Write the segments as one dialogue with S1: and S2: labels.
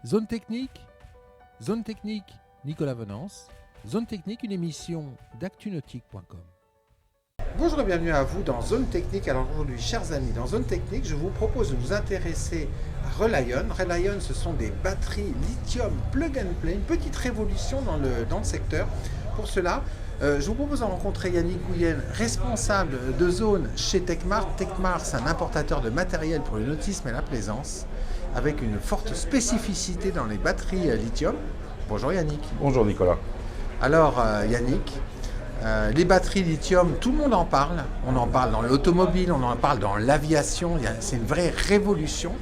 S1: Zone technique, Nicolas Venance. Zone technique, une émission d'actunautique.com. Bonjour et bienvenue à vous dans Zone Technique. Alors aujourd'hui, chers amis, dans Zone Technique, je vous propose de nous intéresser à Relion. Relion, ce sont des batteries lithium plug and play, une petite révolution dans le secteur. Pour cela, je vous propose de rencontrer Yannick Gouyen, responsable de zone chez Tecmar. Tecmar, c'est un importateur de matériel pour le nautisme et la plaisance, avec une forte spécificité dans les batteries lithium. Bonjour Yannick.
S2: Bonjour Nicolas.
S1: Alors Yannick, les batteries lithium, tout le monde en parle. On en parle dans l'automobile, on en parle dans l'aviation. C'est une vraie révolution.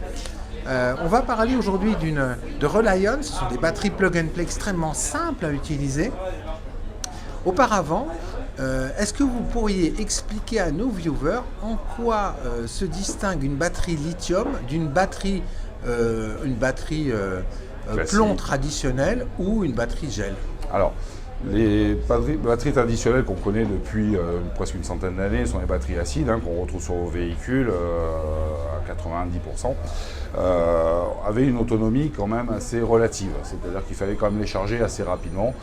S1: On va parler aujourd'hui de Relion. Ce sont des batteries plug and play extrêmement simples à utiliser. Auparavant, est-ce que vous pourriez expliquer à nos viewers en quoi se distingue une batterie lithium d'une batterie, plomb traditionnelle ou une batterie gel?
S2: Alors, les batteries traditionnelles qu'on connaît depuis presque une centaine d'années sont les batteries acides qu'on retrouve sur vos véhicules à 90%, avaient une autonomie quand même assez relative, c'est-à-dire qu'il fallait quand même les charger assez rapidement.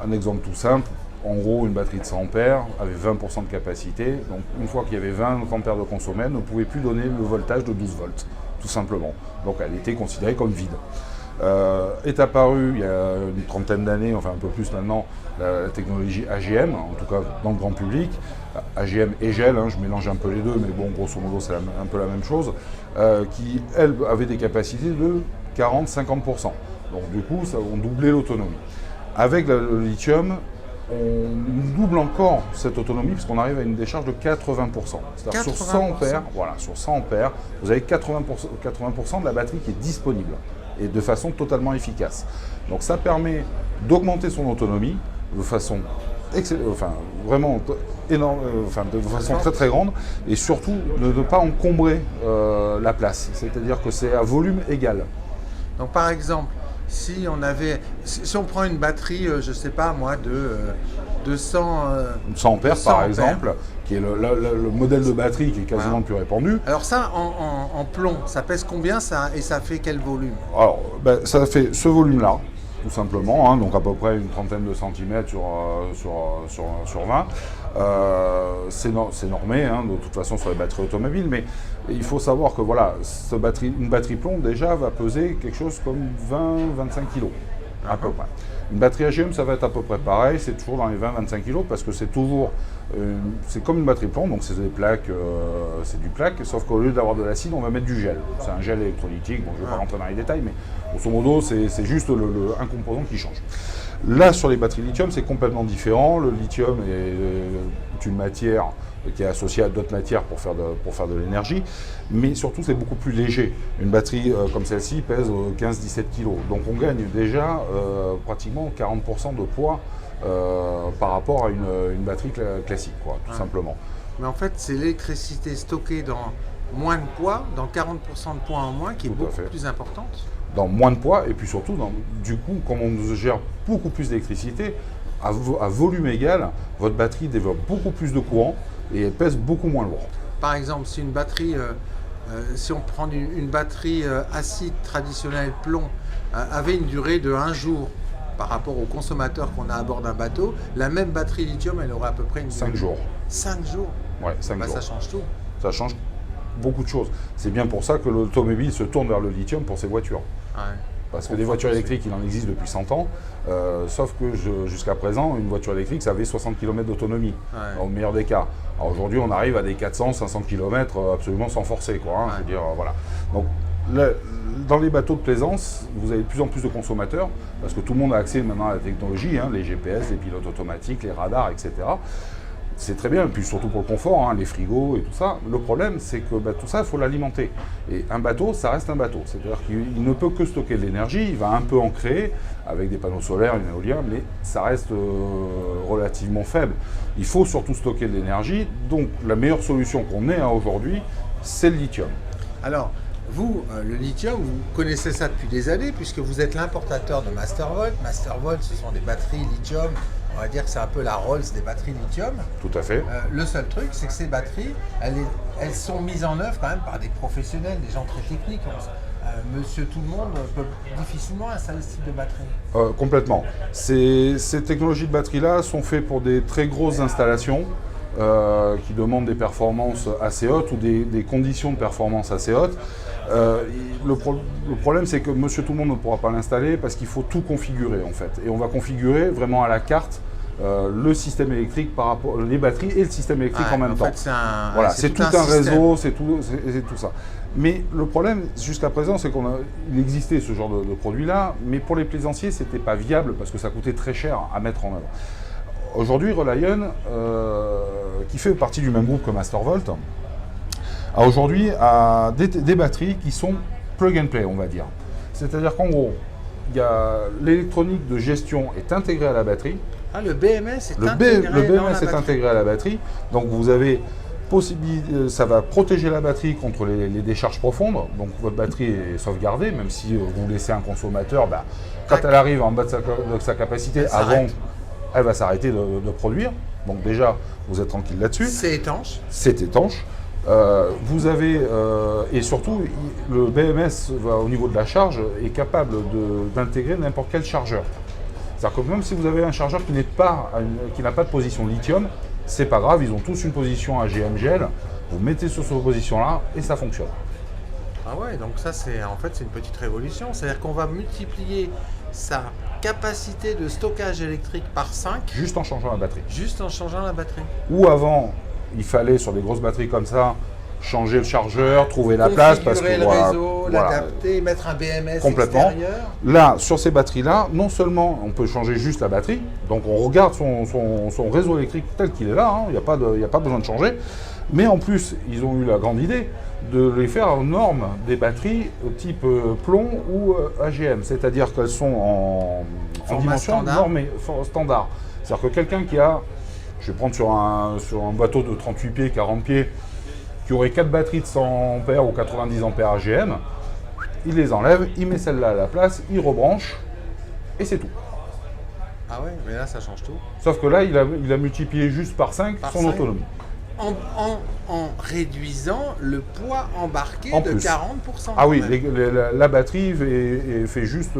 S2: Un exemple tout simple, en gros une batterie de 100 ampères avait 20% de capacité, donc une fois qu'il y avait 20 ampères de consommé, elle ne pouvait plus donner le voltage de 12 volts, tout simplement. Donc elle était considérée comme vide. Est apparue il y a une trentaine d'années, enfin un peu plus maintenant, la technologie AGM, en tout cas dans le grand public. AGM et gel, je mélange un peu les deux, mais bon, grosso modo c'est un peu la même chose, qui, elle, avait des capacités de 40-50%. Donc du coup, on doublait l'autonomie. Avec le lithium, on double encore cette autonomie puisqu'on arrive à une décharge de 80%. C'est-à-dire sur 100 ampères, voilà, sur 100 ampères, vous avez 80% de la batterie qui est disponible et de façon totalement efficace. Donc ça permet d'augmenter son autonomie de façon vraiment énorme, de façon très très grande, et surtout de ne pas encombrer la place. C'est-à-dire que c'est à volume égal.
S1: Donc par exemple, si on prend une batterie, je ne sais pas moi, de 100
S2: ampères par exemple, qui est le modèle de batterie qui est quasiment le plus répandu.
S1: Alors ça, en plomb, ça pèse combien et ça fait quel volume?
S2: Alors, ça fait ce volume-là, tout simplement, donc à peu près une trentaine de centimètres sur 20. C'est normé de toute façon sur les batteries automobiles, mais il faut savoir que voilà, une batterie plomb déjà va peser quelque chose comme 20-25 kg à peu près. Une batterie AGM, ça va être à peu près pareil, c'est toujours dans les 20-25 kg parce que c'est toujours, c'est comme une batterie plomb, donc c'est des plaques, c'est du plaque, sauf qu'au lieu d'avoir de l'acide, on va mettre du gel. C'est un gel électrolytique, bon je ne vais pas rentrer dans les détails, mais grosso modo c'est juste un composant qui change. Là sur les batteries lithium, c'est complètement différent. Le lithium est une matière qui est associée à d'autres matières pour faire de l'énergie, mais surtout c'est beaucoup plus léger. Une batterie comme celle-ci pèse 15-17 kg, donc on gagne déjà pratiquement 40% de poids par rapport à une batterie classique, tout simplement.
S1: Mais en fait, c'est l'électricité stockée dans moins de poids, dans 40% de poids en moins, qui est beaucoup plus importante.
S2: Dans moins de poids, et puis surtout, du coup, comme on gère beaucoup plus d'électricité, à volume égal, votre batterie développe beaucoup plus de courant et elle pèse beaucoup moins lourd.
S1: Par exemple, si une batterie, si on prend une batterie acide traditionnelle plomb, avait une durée de 1 jour par rapport aux consommateurs qu'on a à bord d'un bateau, la même batterie lithium, elle aurait à peu près
S2: 5 jours.
S1: 5 jours?
S2: Ouais, 5 jours.
S1: Ça change tout.
S2: Ça change beaucoup de choses. C'est bien pour ça que l'automobile se tourne vers le lithium pour ses voitures.
S1: Ouais.
S2: Parce que des voitures électriques, il en existe depuis 100 ans, sauf que jusqu'à présent, une voiture électrique, ça avait 60 km d'autonomie, au meilleur des cas. Alors aujourd'hui, on arrive à des 400-500 km absolument sans forcer, je veux dire, voilà. Donc, dans les bateaux de plaisance, vous avez de plus en plus de consommateurs, parce que tout le monde a accès maintenant à la technologie, les GPS, les pilotes automatiques, les radars, etc. C'est très bien, et puis surtout pour le confort, les frigos et tout ça. Le problème, c'est que tout ça, il faut l'alimenter. Et un bateau, ça reste un bateau. C'est-à-dire qu'il ne peut que stocker de l'énergie, il va un peu en créer, avec des panneaux solaires, une éolienne, mais ça reste relativement faible. Il faut surtout stocker de l'énergie, donc la meilleure solution qu'on ait aujourd'hui, c'est le lithium.
S1: Alors, vous, le lithium, vous connaissez ça depuis des années, puisque vous êtes l'importateur de Mastervolt. Mastervolt, ce sont des batteries lithium. On va dire que c'est un peu la Rolls des batteries lithium.
S2: Tout à fait.
S1: Le seul truc, c'est que ces batteries, elles sont mises en œuvre quand même par des professionnels, des gens très techniques. Monsieur Tout-le-Monde peut difficilement installer ce type de batterie.
S2: Complètement. Ces technologies de batterie-là sont faites pour des très grosses installations qui demandent des performances assez hautes ou des conditions de performance assez hautes. Le problème, c'est que Monsieur Tout-le-Monde ne pourra pas l'installer parce qu'il faut tout configurer en fait. Et on va configurer vraiment à la carte le système électrique par rapport les batteries et le système électrique en même temps. Voilà, c'est tout un réseau, c'est tout ça. Mais le problème jusqu'à présent, c'est qu'il existait ce genre de produit-là, mais pour les plaisanciers, c'était pas viable parce que ça coûtait très cher à mettre en œuvre. Aujourd'hui, Relion, qui fait partie du même groupe que Mastervolt, a aujourd'hui des batteries qui sont plug and play, on va dire. C'est-à-dire qu'en gros, l'électronique de gestion est intégrée à la batterie.
S1: Ah, le BMS est
S2: intégré à la batterie. Donc vous avez possibilité, ça va protéger la batterie contre les décharges profondes. Donc votre batterie est sauvegardée, même si vous laissez un consommateur, quand elle arrive en bas de sa capacité, elle va s'arrêter de produire. Donc déjà, vous êtes tranquille là-dessus.
S1: C'est étanche.
S2: C'est étanche. Vous avez, et surtout, le BMS, au niveau de la charge, est capable d'intégrer n'importe quel chargeur. C'est-à-dire que même si vous avez un chargeur qui n'a pas de position lithium, c'est pas grave, ils ont tous une position AGM-GL, vous mettez sur cette position-là et ça fonctionne.
S1: Ah ouais, donc ça c'est une petite révolution, c'est-à-dire qu'on va multiplier sa capacité de stockage électrique par 5.
S2: Juste en changeant la batterie.
S1: Juste en changeant la batterie.
S2: Ou avant, il fallait sur des grosses batteries comme ça, changer le chargeur, trouver la place parce que
S1: le réseau, l'adapter, mettre un BMS
S2: complètement
S1: extérieur.
S2: Là, sur ces batteries-là, non seulement on peut changer juste la batterie, donc on regarde son réseau électrique tel qu'il est là, il n'y a pas besoin de changer, mais en plus, ils ont eu la grande idée de les faire en norme des batteries type plomb ou AGM, c'est-à-dire qu'elles sont en dimension normée, standard. C'est-à-dire que quelqu'un qui a, je vais prendre sur un bateau de 38 pieds, 40 pieds, qui aurait 4 batteries de 100 ampères ou 90 ampères AGM, il les enlève, il met celle-là à la place, il rebranche, et c'est tout.
S1: Ah ouais, mais là ça change tout.
S2: Sauf que là, il a multiplié juste par 5 son autonomie.
S1: En réduisant le poids embarqué de 40%.
S2: Ah oui, la batterie fait juste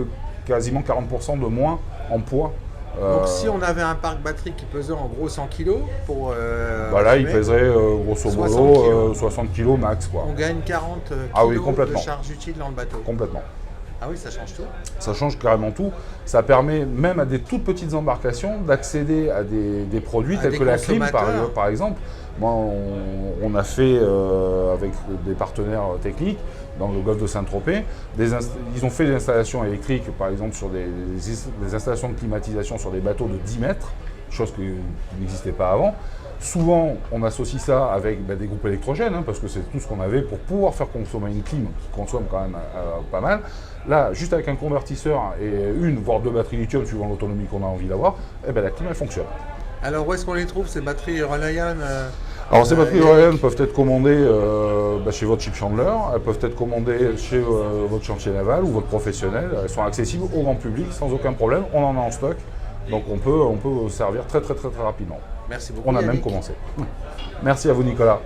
S2: quasiment 40% de moins en poids.
S1: Donc si on avait un parc batterie qui pesait en gros 100 kg pour...
S2: là il pèserait grosso modo 60 kg max. Quoi.
S1: On gagne 40 kg de charge utile dans le bateau.
S2: Complètement.
S1: Ah oui, ça change tout.
S2: Ça change carrément tout. Ça permet même à des toutes petites embarcations d'accéder à des produits tels que la clim par exemple. Moi, on a fait avec des partenaires techniques dans le golfe de Saint-Tropez, ils ont fait des installations électriques, par exemple sur des installations de climatisation sur des bateaux de 10 mètres, chose qui n'existait pas avant. Souvent, on associe ça avec des groupes électrogènes, parce que c'est tout ce qu'on avait pour pouvoir faire consommer une clim qui consomme quand même pas mal. Là, juste avec un convertisseur et voire deux batteries lithium, suivant l'autonomie qu'on a envie d'avoir, la clim, elle fonctionne.
S1: Alors, où est-ce qu'on les trouve, ces batteries Relion
S2: Alors, ces batteries Relion peuvent être commandées chez votre ship chandler, elles peuvent être commandées chez votre chantier naval ou votre professionnel. Elles sont accessibles au grand public sans aucun problème. On en a en stock, donc on peut servir très rapidement.
S1: Merci beaucoup.
S2: On a même commencé. Merci à vous, Nicolas.